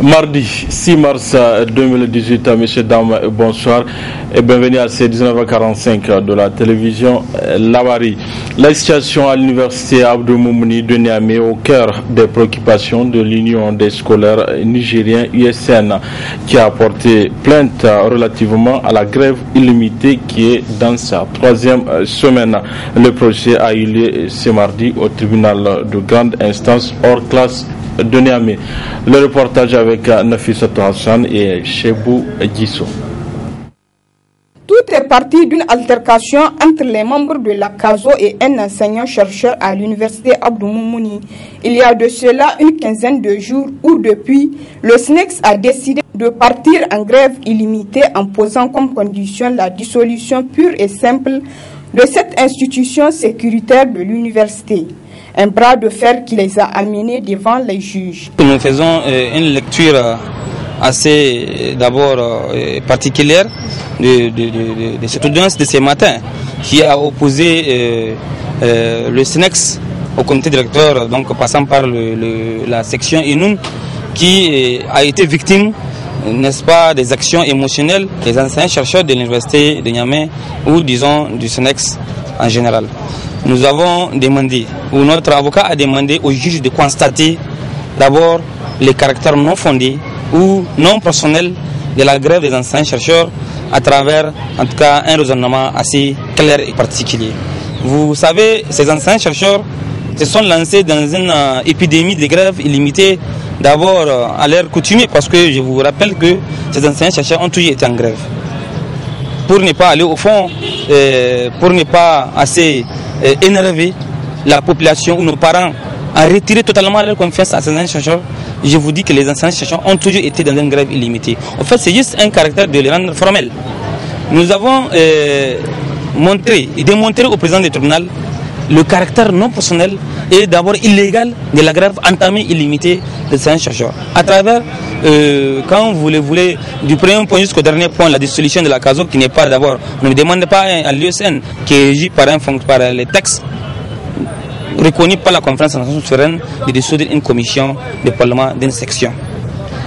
Mardi 6 mars 2018, messieurs, dames, bonsoir et bienvenue à ces 19h45 de la télévision Labari. La situation à l'université Abdou Moumouni de Niamey au cœur des préoccupations de l'Union des scolaires nigériens USN qui a porté plainte relativement à la grève illimitée qui est dans sa troisième semaine. Le procès a eu lieu ce mardi au tribunal de grande instance hors classe de Niamey. Le reportage avec Nafissatou Hassan et Chebou Gisso. Tout est parti d'une altercation entre les membres de la CASO et un enseignant-chercheur à l'université Abdou Moumouni. Il y a de cela une quinzaine de jours où depuis, le SNEX a décidé de partir en grève illimitée en posant comme condition la dissolution pure et simple de cette institution sécuritaire de l'université. Un bras de fer qui les a amenés devant les juges. Nous faisons une lecture assez d'abord particulière de cette audience de ce matin qui a opposé le SNEX au comité directeur, donc passant par la section INUN qui a été victime, n'est-ce pas, des actions émotionnelles des anciens chercheurs de l'université de Niamey ou disons du SNEX en général. Nous avons demandé, ou notre avocat a demandé au juge de constater d'abord les caractères non fondés ou non personnels de la grève des anciens chercheurs à travers, en tout cas, un raisonnement assez clair et particulier. Vous savez, ces anciens chercheurs se sont lancés dans une épidémie de grève illimitée, d'abord à l'ère coutumier, parce que je vous rappelle que ces anciens chercheurs ont toujours été en grève. Pour ne pas aller au fond, pour ne pas assez énerver la population ou nos parents à retirer totalement leur confiance à ces anciens chercheurs, je vous dis que les anciens chercheurs ont toujours été dans une grève illimitée. En fait, c'est juste un caractère de les rendre formel. Nous avons montré et démontré au président du tribunal le caractère non personnel et d'abord illégal de la grève entamée illimitée des anciens chercheurs. À travers, quand vous le voulez, du premier point jusqu'au dernier point, la dissolution de la CASO qui n'est pas d'abord, on ne demande pas à l'USN qui est régi par les textes reconnus par la conférence nationale souveraine de dissoudre une commission de parlement d'une section.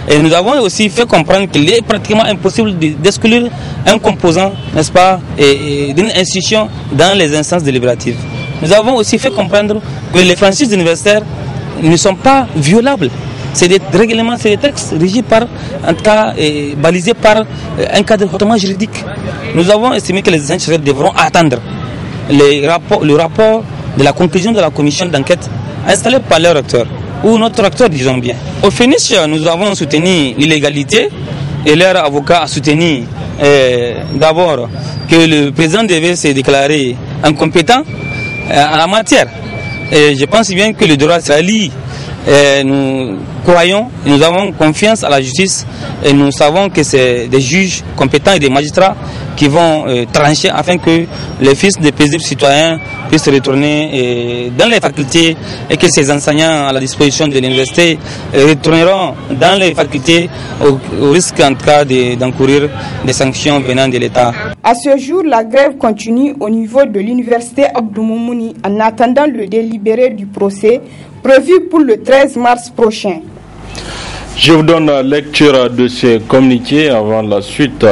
Et nous avons aussi fait comprendre qu'il est pratiquement impossible d'exclure un composant, n'est-ce pas, d'une institution dans les instances délibératives. Nous avons aussi fait comprendre que les franchises universitaires ne sont pas violables. C'est des règlements, c'est des textes régis par, en tout cas, balisés par un cadre hautement juridique. Nous avons estimé que les enseignants devront attendre le rapport de la conclusion de la commission d'enquête installée par leur recteur, ou notre recteur, disons bien. Au finish, nous avons soutenu l'illégalité et leur avocat a soutenu d'abord que le président devait se déclarer incompétent en la matière. Et je pense bien que le droit sera lié. Nous croyons, nous avons confiance à la justice et nous savons que c'est des juges compétents et des magistrats qui vont trancher afin que les fils des paisibles citoyens puissent retourner dans les facultés et que ces enseignants à la disposition de l'université retourneront dans les facultés au risque en tout cas d'encourir des sanctions venant de l'État. À ce jour, la grève continue au niveau de l'université Abdou Moumouni en attendant le délibéré du procès prévu pour le 13 mars prochain. Je vous donne lecture de ce communiqué avant la suite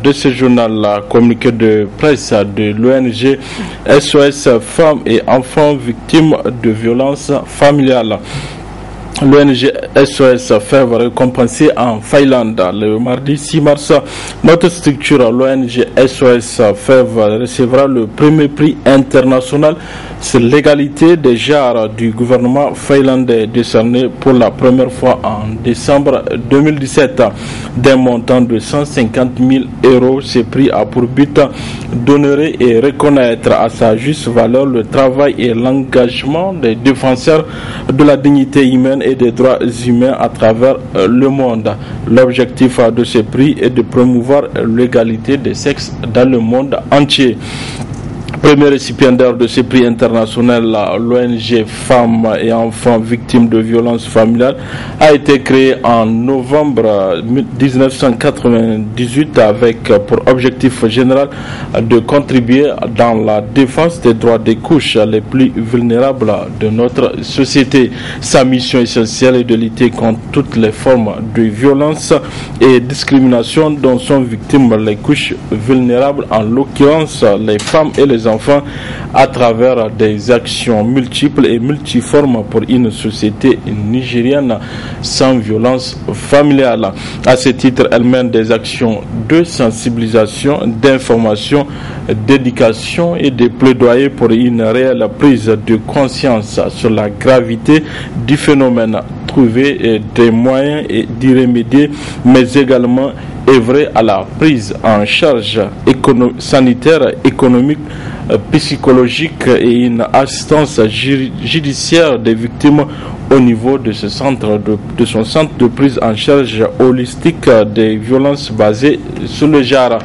de ce journal, la communiqué de presse de l'ONG SOS Femmes et Enfants Victimes de Violences Familiales. L'ONG SOS FEV récompensée en Finlande le mardi 6 mars. Notre structure, l'ONG SOS FEV, recevra le premier prix international sur l'égalité des genres du gouvernement finlandais décerné pour la première fois en décembre 2017 d'un montant de 150 000 €. Ce prix a pour but d'honorer et reconnaître à sa juste valeur le travail et l'engagement des défenseurs de la dignité humaine et des droits humains à travers le monde. L'objectif de ce prix est de promouvoir l'égalité des sexes dans le monde entier. Premier récipiendaire de ce prix international, l'ONG Femmes et Enfants Victimes de Violences Familiales a été créée en novembre 1998 avec pour objectif général de contribuer dans la défense des droits des couches les plus vulnérables de notre société. Sa mission essentielle est de lutter contre toutes les formes de violence et discrimination dont sont victimes les couches vulnérables, en l'occurrence les femmes et les enfants, à travers des actions multiples et multiformes pour une société nigérienne sans violence familiale. À ce titre, elle mène des actions de sensibilisation, d'information, d'éducation et de plaidoyer pour une réelle prise de conscience sur la gravité du phénomène, trouver des moyens d'y remédier, mais également œuvrer à la prise en charge sanitaire, économique, psychologique et une assistance judiciaire des victimes au niveau de son centre de prise en charge holistique des violences basées sur le genre.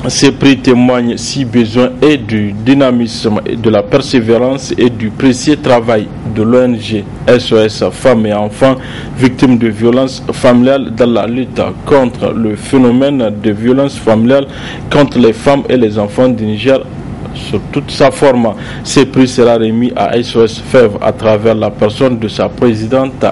Ces prix témoignent, si besoin est, du dynamisme, de la persévérance et du précieux travail de l'ONG SOS Femmes et Enfants Victimes de Violences Familiales dans la lutte contre le phénomène de violence familiale contre les femmes et les enfants du Niger sur toute sa forme. Ce prix sera remis à SOS FEV à travers la personne de sa présidente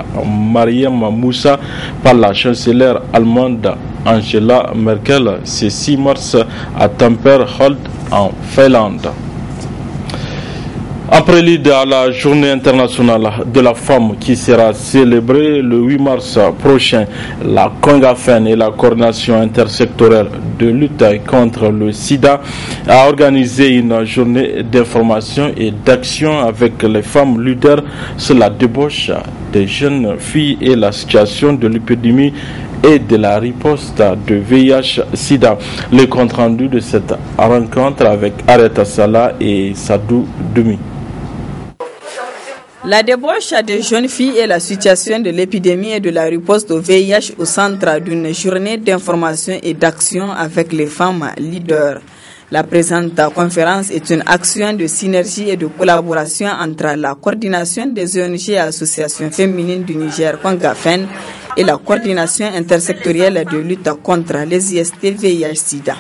Mariam Moussa par la chancelière allemande Angela Merkel ce 6 mars à Tamperholt en Finlande. En prélude à la journée internationale de la femme qui sera célébrée le 8 mars prochain, la Congafen et la coordination intersectorielle de lutte contre le sida a organisé une journée d'information et d'action avec les femmes leaders sur la débauche des jeunes filles et la situation de l'épidémie et de la riposte de VIH-Sida. Le compte rendu de cette rencontre avec Areta Salah et Sadou Doumi. La débauche des jeunes filles et la situation de l'épidémie et de la riposte au VIH au centre d'une journée d'information et d'action avec les femmes leaders. La présente conférence est une action de synergie et de collaboration entre la coordination des ONG et associations féminines du Niger, Congafen, et la coordination intersectorielle de lutte contre les IST VIH-Sida.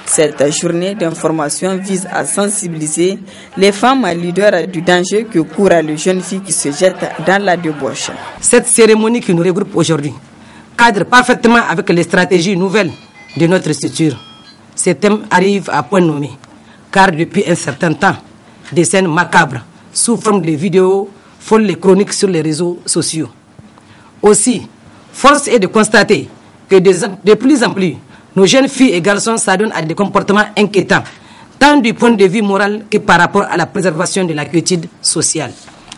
Cette journée d'information vise à sensibiliser les femmes leaders du danger que courent les jeunes filles qui se jettent dans la débauche. Cette cérémonie qui nous regroupe aujourd'hui cadre parfaitement avec les stratégies nouvelles de notre structure. Ces thèmes arrivent à point nommé, car depuis un certain temps, des scènes macabres, sous forme de vidéos, font les chroniques sur les réseaux sociaux. Aussi, force est de constater que de plus en plus, nos jeunes filles et garçons s'adonnent à des comportements inquiétants, tant du point de vue moral que par rapport à la préservation de la quiétude sociale.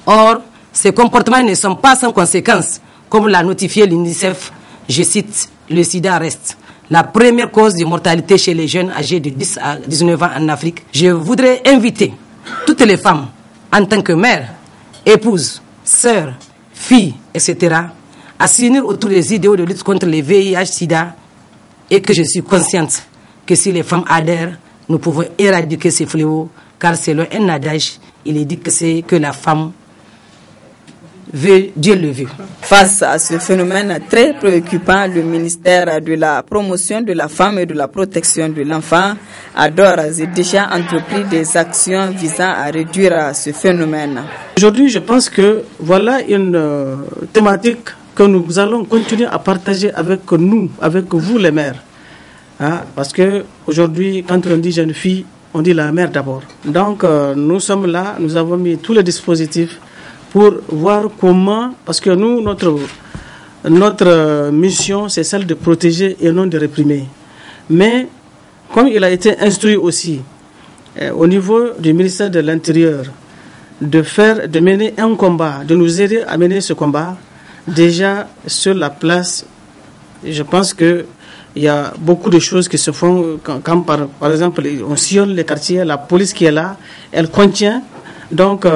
Or, ces comportements ne sont pas sans conséquences, comme l'a notifié l'UNICEF, je cite, le sida reste la première cause de mortalité chez les jeunes âgés de 10 à 19 ans en Afrique. Je voudrais inviter toutes les femmes, en tant que mères, épouses, sœurs, filles, etc., à s'unir autour des idéaux de lutte contre les VIH-Sida, et que je suis consciente que si les femmes adhèrent, nous pouvons éradiquer ces fléaux, car selon un adage, il est dit que c'est que la femme veut, Dieu le veut. Face à ce phénomène très préoccupant, le ministère de la promotion de la femme et de la protection de l'enfant a d'ores et déjà entrepris des actions visant à réduire ce phénomène. Aujourd'hui, je pense que voilà une thématique que nous allons continuer à partager avec nous, avec vous les mères. Parce que aujourd'hui, quand on dit jeune fille, on dit la mère d'abord. Donc nous sommes là, nous avons mis tous les dispositifs pour voir comment, parce que nous, notre mission, c'est celle de protéger et non de réprimer. Mais comme il a été instruit aussi au niveau du ministère de l'Intérieur de mener un combat, de nous aider à mener ce combat, déjà sur la place, je pense que il y a beaucoup de choses qui se font quand par exemple on sillonne les quartiers, la police qui est là, elle contient donc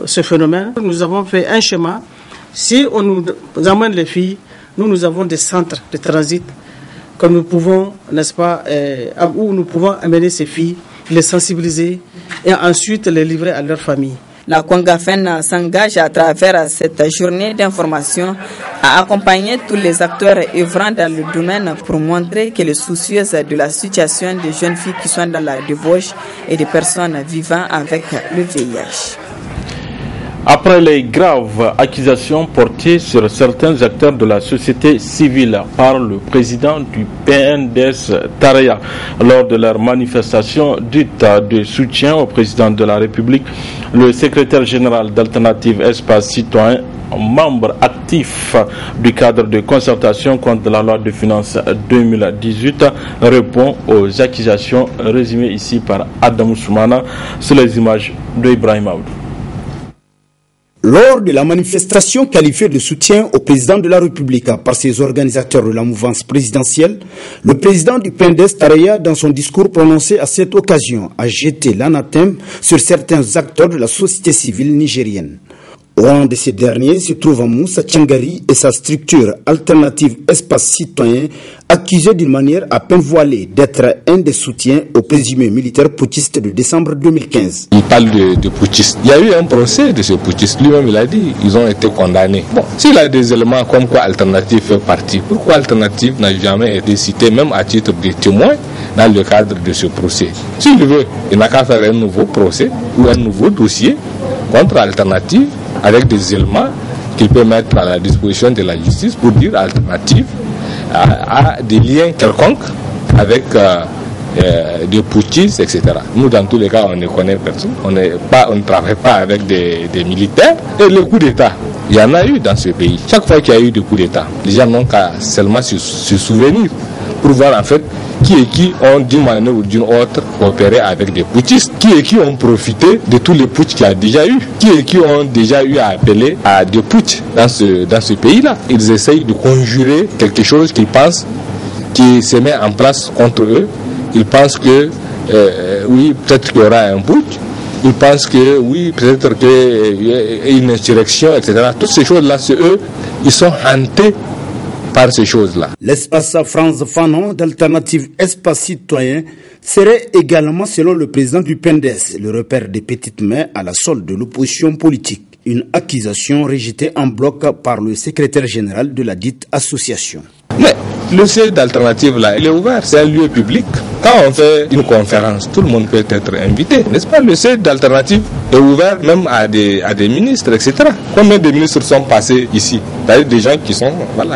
ce phénomène. Nous avons fait un schéma. Si on nous amène les filles, nous avons des centres de transit que nous pouvons, n'est-ce pas, où nous pouvons amener ces filles les sensibiliser et ensuite les livrer à leur famille. La Congafen s'engage à travers cette journée d'information à accompagner tous les acteurs œuvrant dans le domaine pour montrer qu'elle est soucieuse de la situation des jeunes filles qui sont dans la débauche et des personnes vivant avec le VIH. Après les graves accusations portées sur certains acteurs de la société civile par le président du PNDS Taraya lors de leur manifestation dite de soutien au président de la République, le secrétaire général d'Alternative Espace Citoyen, membre actif du cadre de concertation contre la loi de finances 2018, répond aux accusations résumées ici par Adam Soumana sur les images de Ibrahim Aoudou. Lors de la manifestation qualifiée de soutien au président de la République par ses organisateurs de la mouvance présidentielle, le président du PNDS Taraya, dans son discours prononcé à cette occasion, a jeté l'anathème sur certains acteurs de la société civile nigérienne. Au rang de ces derniers se trouve Moussa Tchangari et sa structure Alternative Espace Citoyen, accusés d'une manière à peine voilée d'être un des soutiens au présumé militaire putschiste de décembre 2015. Il parle de putschiste. Il y a eu un procès de ce putschiste. Lui-même, il a dit ils ont été condamnés. Bon, s'il a des éléments comme quoi Alternative fait partie, pourquoi Alternative n'a jamais été cité, même à titre de témoin, dans le cadre de ce procès? S'il veut, il n'a qu'à faire un nouveau procès ou un nouveau dossier contre Alternative, avec des éléments qu'il peut mettre à la disposition de la justice pour dire Alternative a des liens quelconques avec des putschistes, etc. Nous, dans tous les cas, on ne connaît personne. On ne travaille pas avec des militaires. Et le coup d'État, il y en a eu dans ce pays. Chaque fois qu'il y a eu des coups d'État, les gens n'ont qu'à seulement se souvenir pour voir en fait qui ont d'une manière ou d'une autre coopéré avec des putschistes, qui ont profité de tous les putschs qu'il y a déjà eu, qui ont déjà eu à appeler à des putschs dans ce pays-là. Ils essayent de conjurer quelque chose qu'ils pensent qui se met en place contre eux. Ils pensent que oui, peut-être qu'il y aura un putsch. Ils pensent que oui, peut-être qu'il y a une insurrection, etc. Toutes ces choses-là, c'est eux, ils sont hantés par ces choses-là. L'espace France Fanon d'Alternative Espace Citoyen serait également, selon le président du PNDS, le repère des petites mains à la solde de l'opposition politique. Une accusation rejetée en bloc par le secrétaire général de la dite association. Mais le siège d'Alternative là, il est ouvert, c'est un lieu public. Quand on fait une conférence, tout le monde peut être invité, n'est-ce pas? Le siège d'Alternative est ouvert même à des ministres, etc. Combien de ministres sont passés ici? D'ailleurs, des gens qui sont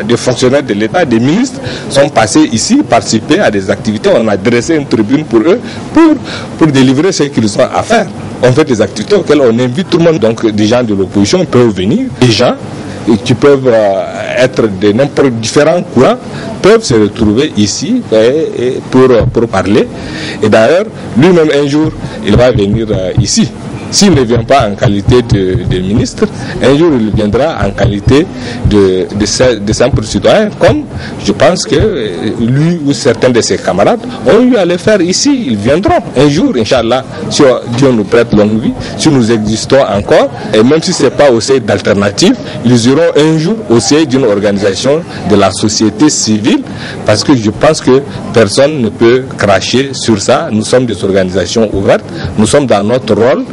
des fonctionnaires de l'État, des ministres sont passés ici, participer à des activités. On a dressé une tribune pour eux, pour délivrer ce qu'ils ont à faire. On fait des activités auxquelles on invite tout le monde. Donc, des gens de l'opposition peuvent venir, des gens qui peuvent être de n'importe différents courants peuvent se retrouver ici pour parler. Et d'ailleurs, lui-même un jour, il va venir ici. S'il ne vient pas en qualité de ministre, un jour il viendra en qualité de simple citoyen, comme je pense que lui ou certains de ses camarades ont eu à le faire ici. Ils viendront un jour, Inch'Allah, si Dieu nous prête longue vie, si nous existons encore, et même si ce n'est pas au sein d'Alternative, ils iront un jour au sein d'une organisation de la société civile, parce que je pense que personne ne peut cracher sur ça. Nous sommes des organisations ouvertes, nous sommes dans notre rôle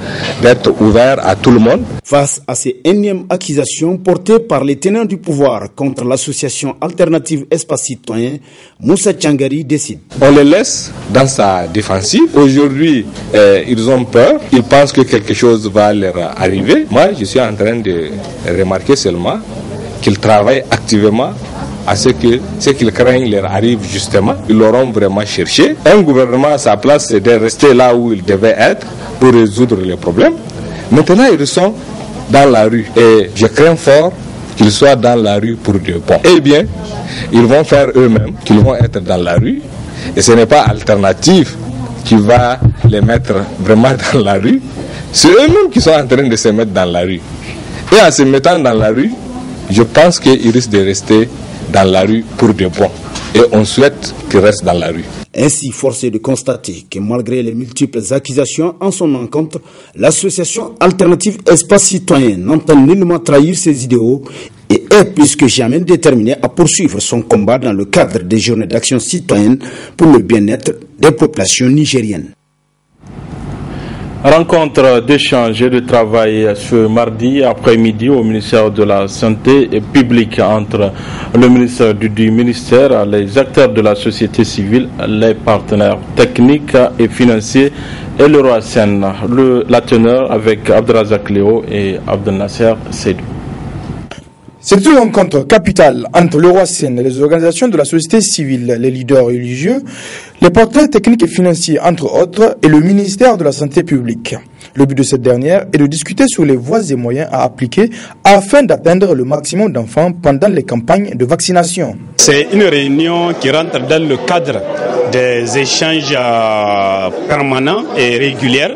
d'être ouvert à tout le monde. Face à ces énièmes accusations portées par les tenants du pouvoir contre l'association Alternative Espace Citoyen, Moussa Tchangari décide. On les laisse dans sa défensive. Aujourd'hui, ils ont peur, ils pensent que quelque chose va leur arriver. Moi, je suis en train de remarquer seulement qu'ils travaillent activement à ce qu'ils craignent leur arrive justement. Ils l'auront vraiment cherché. Un gouvernement à sa place, c'est de rester là où il devait être pour résoudre les problèmes. Maintenant, ils sont dans la rue. Et je crains fort qu'ils soient dans la rue pour de bon. Eh bien, ils vont faire eux-mêmes qu'ils vont être dans la rue. Et ce n'est pas Alternative qui va les mettre vraiment dans la rue. C'est eux-mêmes qui sont en train de se mettre dans la rue. Et en se mettant dans la rue, je pense qu'ils risquent de rester dans la rue pour de bon. Et on souhaite qu'ils restent dans la rue. Ainsi, force est de constater que malgré les multiples accusations en son encontre, l'association Alternative Espace Citoyen n'entend nullement trahir ses idéaux et est plus que jamais déterminée à poursuivre son combat dans le cadre des journées d'action citoyenne pour le bien-être des populations nigériennes. Rencontre d'échange et de travail ce mardi après-midi au ministère de la Santé publique entre le ministre du ministère, les acteurs de la société civile, les partenaires techniques et financiers et le ROACEN. La teneur avec Abdelrazak Léo et Abdel Nasser Seydou. C'est une rencontre capitale entre le ROACEN et les organisations de la société civile, les leaders religieux, les partenaires techniques et financiers, entre autres, et le ministère de la Santé publique. Le but de cette dernière est de discuter sur les voies et moyens à appliquer afin d'atteindre le maximum d'enfants pendant les campagnes de vaccination. C'est une réunion qui rentre dans le cadre des échanges permanents et réguliers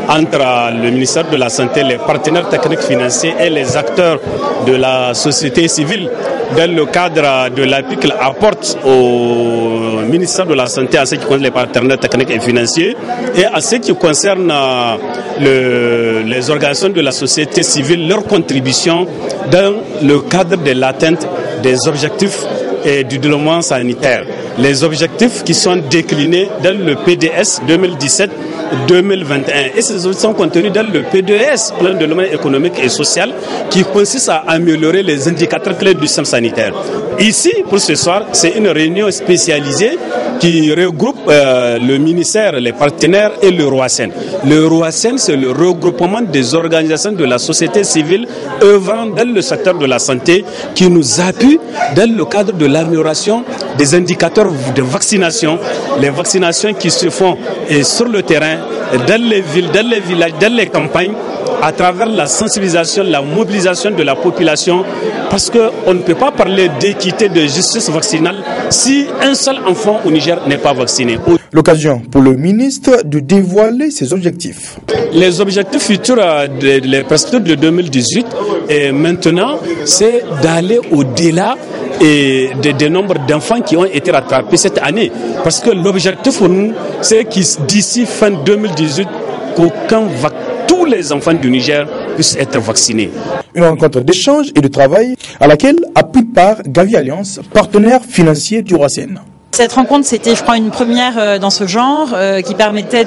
entre le ministère de la Santé, les partenaires techniques financiers et les acteurs de la société civile dans le cadre de l'appui qu'il apporte au ministère de la Santé à ce qui concerne les partenaires techniques et financiers et à ce qui concerne les organisations de la société civile, leur contribution dans le cadre de l'atteinte des objectifs et du développement sanitaire. Les objectifs qui sont déclinés dans le PDS 2017-2021. Et ces objectifs sont contenus dans le PDS, plan de développement économique et social, qui consiste à améliorer les indicateurs clés du système sanitaire. Ici, pour ce soir, c'est une réunion spécialisée qui regroupe le ministère, les partenaires et le ROACEN. Le ROACEN, c'est le regroupement des organisations de la société civile œuvrant dans le secteur de la santé qui nous appuie dans le cadre de l'amélioration des indicateurs de vaccination, les vaccinations qui se font sur le terrain, dans les villes, dans les villages, dans les campagnes, à travers la sensibilisation, la mobilisation de la population, parce qu'on ne peut pas parler d'équité, de justice vaccinale si un seul enfant au Niger n'est pas vacciné. L'occasion pour le ministre de dévoiler ses objectifs. Les objectifs futurs des perspectives de 2018 et maintenant, c'est d'aller au-delà et des nombres d'enfants qui ont été rattrapés cette année. Parce que l'objectif pour nous, c'est que d'ici fin 2018, tous les enfants du Niger puissent être vaccinés. Une rencontre d'échange et de travail à laquelle a pris part Gavi Alliance, partenaire financier du ROACEN. Cette rencontre, c'était, je crois, une première dans ce genre qui permettait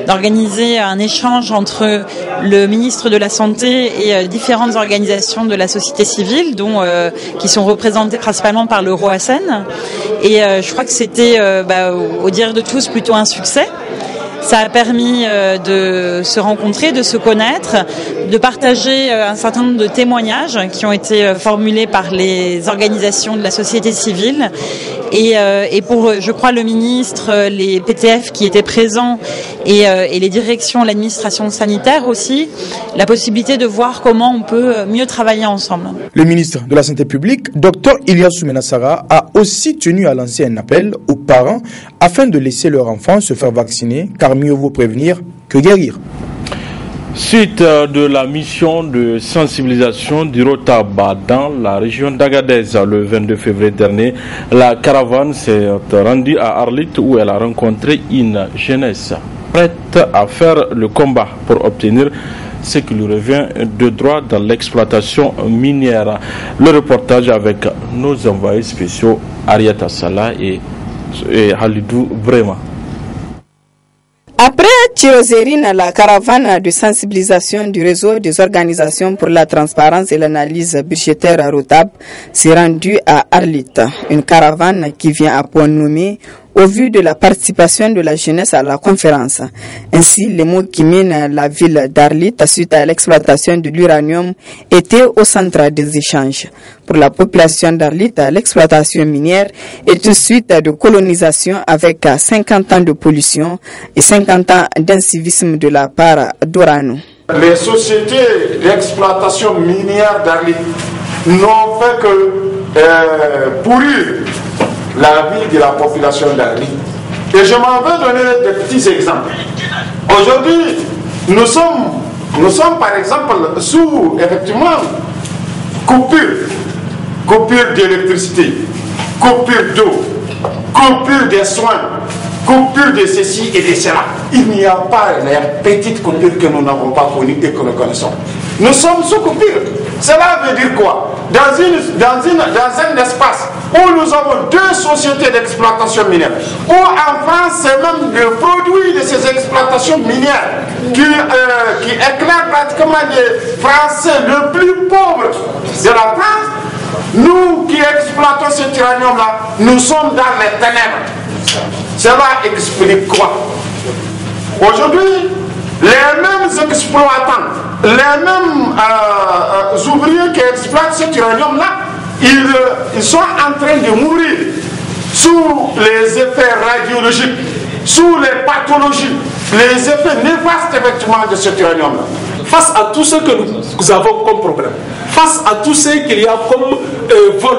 d'organiser un échange entre le ministre de la Santé et différentes organisations de la société civile, qui sont représentées principalement par le ROACEN. Et je crois que c'était, au dire de tous, plutôt un succès. Ça a permis de se rencontrer, de se connaître, de partager un certain nombre de témoignages qui ont été formulés par les organisations de la société civile. Et pour, je crois, le ministre, les PTF qui étaient présents et les directions, l'administration sanitaire aussi, la possibilité de voir comment on peut mieux travailler ensemble. Le ministre de la Santé publique, Dr Ilyassou Menassara, a aussi tenu à lancer un appel aux parents afin de laisser leurs enfants se faire vacciner, car mieux vaut prévenir que guérir. Suite de la mission de sensibilisation du Rotaba dans la région d'Agadez le 22 février dernier, la caravane s'est rendue à Arlit où elle a rencontré une jeunesse prête à faire le combat pour obtenir ce qui lui revient de droit dans l'exploitation minière. Le reportage avec nos envoyés spéciaux Ariata Salah et Halidou Brema. Après Tirozérine, la caravane de sensibilisation du réseau des organisations pour la transparence et l'analyse budgétaire à Rotab s'est rendue à Arlit. Une caravane qui vient à point nommé au vu de la participation de la jeunesse à la conférence. Ainsi, les mots qui mènent la ville d'Arlit suite à l'exploitation de l'uranium étaient au centre des échanges. Pour la population d'Arlit, l'exploitation minière est une suite de colonisation avec 50 ans de pollution et 50 ans d'incivisme de la part d'Orano. Les sociétés d'exploitation minière d'Arlit n'ont fait que pourrir la vie de la population d'Arlit. Et je m'en vais donner des petits exemples. Aujourd'hui, nous sommes par exemple sous, effectivement, coupure d'électricité, coupure d'eau, coupure des soins, coupure de ceci et de cela. Il n'y a pas les petites coupures que nous n'avons pas connues et que nous connaissons. Nous sommes sous coupure. Cela veut dire quoi? Dans un espace où nous avons deux sociétés d'exploitation minière, où en France, c'est même le produit de ces exploitations minières qui éclairent pratiquement les Français le plus pauvres de la France, nous qui exploitons ce uranium-là, nous sommes dans les ténèbres. Cela explique quoi? Aujourd'hui, les mêmes exploitants, les mêmes ouvriers qui exploitent cet uranium-là, ils sont en train de mourir sous les effets radiologiques, sous les pathologies, les effets néfastes effectivement de cet uranium-là. Face à tout ce que nous avons comme problème, face à tout ce qu'il y a comme vol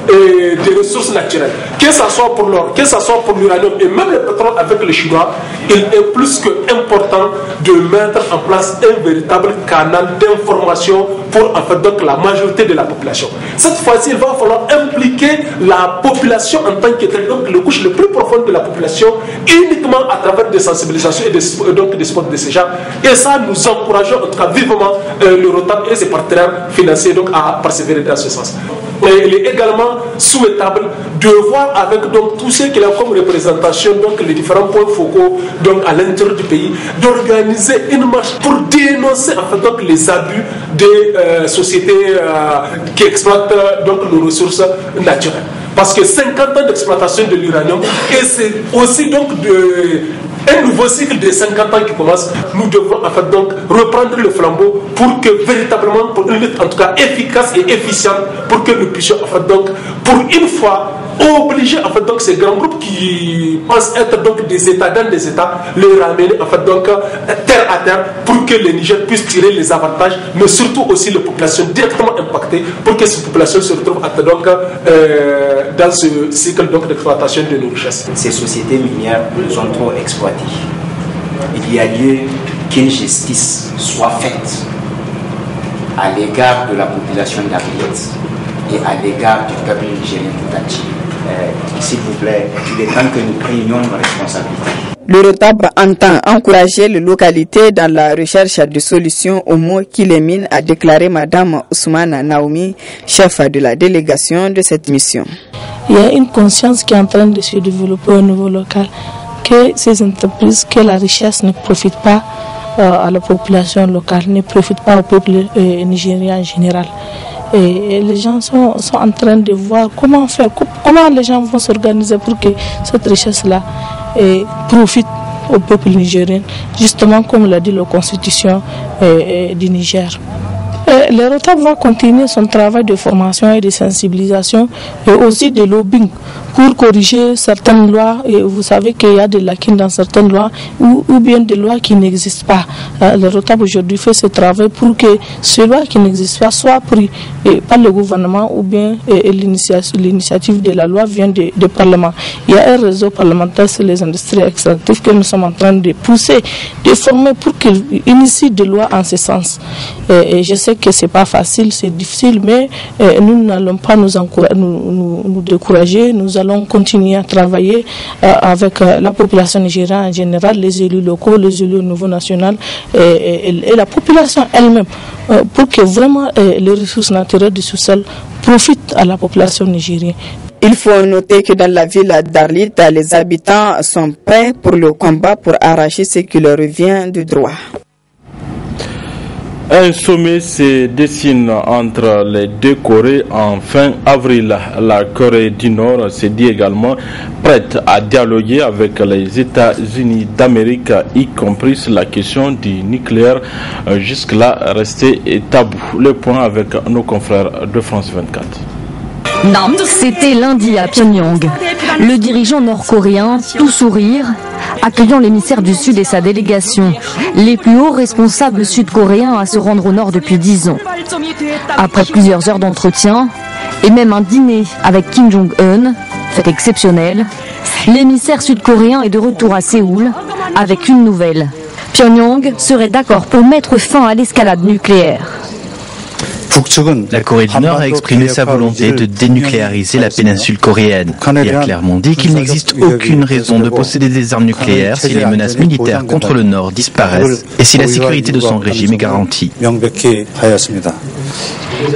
des ressources naturelles, que ce soit pour l'or, que ce soit pour l'uranium et même le pétrole avec les Chinois, il est plus que important de mettre en place un véritable canal d'information pour en fait donc la majorité de la population. Cette fois-ci, il va falloir impliquer la population en tant que telle, donc les couches les plus profondes de la population, uniquement à travers des sensibilisations et donc des spots de ces gens. Et ça, nous encourageons en tout cas vivement le ROTAP et ses partenaires financiers donc à persévérer dans ce sens. Et il est également souhaitable de voir avec donc tout ce qu'il y a comme représentation, donc les différents points focaux donc à l'intérieur du pays, d'organiser une marche pour dénoncer en fait donc les abus des sociétés qui exploitent donc nos ressources naturelles. Parce que 50 ans d'exploitation de l'uranium, et c'est aussi donc un nouveau cycle de 50 ans qui commence, nous devons en fait donc reprendre le flambeau pour que véritablement, pour une lutte en tout cas efficace et efficiente, pour que nous puissions en fait donc, pour une fois, obliger en fait donc ces grands groupes qui pensent être donc des États dans des États, les ramener en fait donc terre à terre pour que le Niger puisse tirer les avantages, mais surtout aussi les populations directement impactées pour que ces populations se retrouvent donc dans ce cycle donc d'exploitation de nos richesses. Ces sociétés minières nous ont trop exploités. Il y a lieu qu'une justice soit faite à l'égard de la population d'Arliette et à l'égard du peuple nigérien tout entier. S'il vous plaît, il est temps que nous prenions nos responsabilités. Le ROTAP entend encourager les localités dans la recherche de solutions aux maux qui les minent, a déclaré Madame Ousmane Naoumi, chef de la délégation de cette mission. Il y a une conscience qui est en train de se développer au niveau local, que ces entreprises, que la richesse ne profite pas à la population locale, ne profite pas au peuple nigérien en général. Et les gens sont en train de voir comment faire, comment les gens vont s'organiser pour que cette richesse-là profite au peuple nigérien, justement comme l'a dit la Constitution du Niger. Le ROTAP va continuer son travail de formation et de sensibilisation et aussi de lobbying pour corriger certaines lois. Et vous savez qu'il y a des lacunes dans certaines lois ou bien des lois qui n'existent pas. Le ROTAP aujourd'hui fait ce travail pour que ces lois qui n'existent pas soient prises par le gouvernement ou bien l'initiative de la loi vient du Parlement. Il y a un réseau parlementaire sur les industries extractives que nous sommes en train de pousser, de former pour qu'ils initient des lois en ce sens. Et je sais que c'est pas facile, c'est difficile, mais nous n'allons pas nous décourager. Nous allons continuer à travailler avec la population nigérienne en général, les élus locaux, les élus au niveau national et la population elle-même pour que vraiment les ressources naturelles du sous-sol profitent à la population nigérienne. Il faut noter que dans la ville d'Arlit, les habitants sont prêts pour le combat pour arracher ce qui leur revient de droit. Un sommet se dessine entre les deux Corées en fin avril. La Corée du Nord s'est dit également prête à dialoguer avec les États-Unis d'Amérique, y compris sur la question du nucléaire, jusque-là resté tabou. Le point avec nos confrères de France 24. C'était lundi à Pyongyang. Le dirigeant nord-coréen, tout sourire, accueillant l'émissaire du Sud et sa délégation, les plus hauts responsables sud-coréens à se rendre au nord depuis 10 ans. Après plusieurs heures d'entretien et même un dîner avec Kim Jong-un, fait exceptionnel, l'émissaire sud-coréen est de retour à Séoul avec une nouvelle. Pyongyang serait d'accord pour mettre fin à l'escalade nucléaire. La Corée du Nord a exprimé sa volonté de dénucléariser la péninsule coréenne et a clairement dit qu'il n'existe aucune raison de posséder des armes nucléaires si les menaces militaires contre le Nord disparaissent et si la sécurité de son régime est garantie.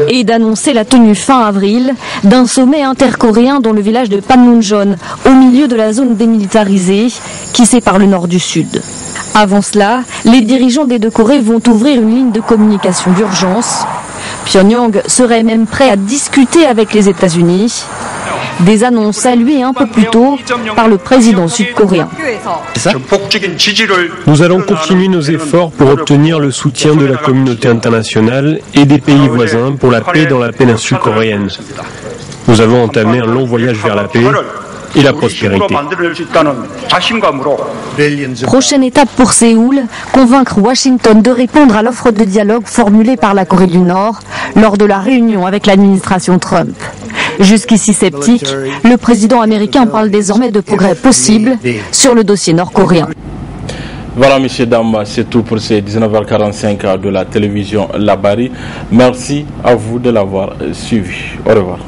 et d'annoncer la tenue fin avril d'un sommet intercoréen dans le village de Panmunjom, au milieu de la zone démilitarisée qui sépare le nord du sud. Avant cela, les dirigeants des deux Corées vont ouvrir une ligne de communication d'urgence. Pyongyang serait même prêt à discuter avec les États-Unis. Des annonces saluées un peu plus tôt par le président sud-coréen. Nous allons continuer nos efforts pour obtenir le soutien de la communauté internationale et des pays voisins pour la paix dans la péninsule coréenne. Nous avons entamé un long voyage vers la paix et la prospérité. Prochaine étape pour Séoul, convaincre Washington de répondre à l'offre de dialogue formulée par la Corée du Nord lors de la réunion avec l'administration Trump. Jusqu'ici sceptique, le président américain parle désormais de progrès possibles sur le dossier nord-coréen. Voilà, messieurs, dames, c'est tout pour ces 19h45 de la télévision Labari. Merci à vous de l'avoir suivi. Au revoir.